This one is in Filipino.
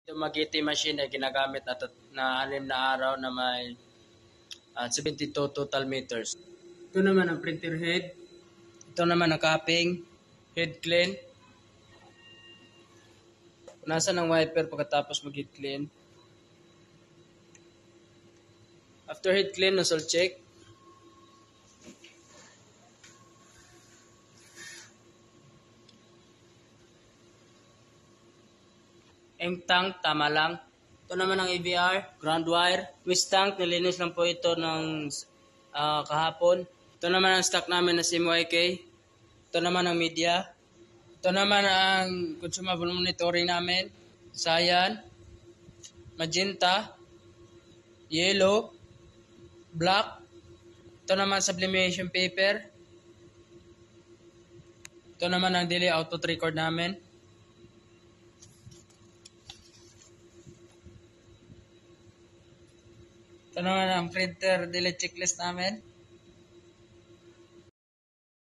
Yung Magiti machine ay ginagamit na 6 na araw na may 72 total meters. Ito naman ang printer head. Ito naman ang cupping, head clean. Nasaan ang wiper pagkatapos mag-head clean. After head clean, nozzle check. Ink tank, tama lang. Ito naman ang AVR, ground wire. Twist tank, nilinis lang po ito ng kahapon. Ito naman ang stock namin na SIM-YK. Ito naman ang media. Ito naman ang consumable monitoring namin. Cyan, magenta, yellow, black. Ito naman sublimation paper. Ito naman ang daily output record namin. Ito naman ang printer daily checklist namin.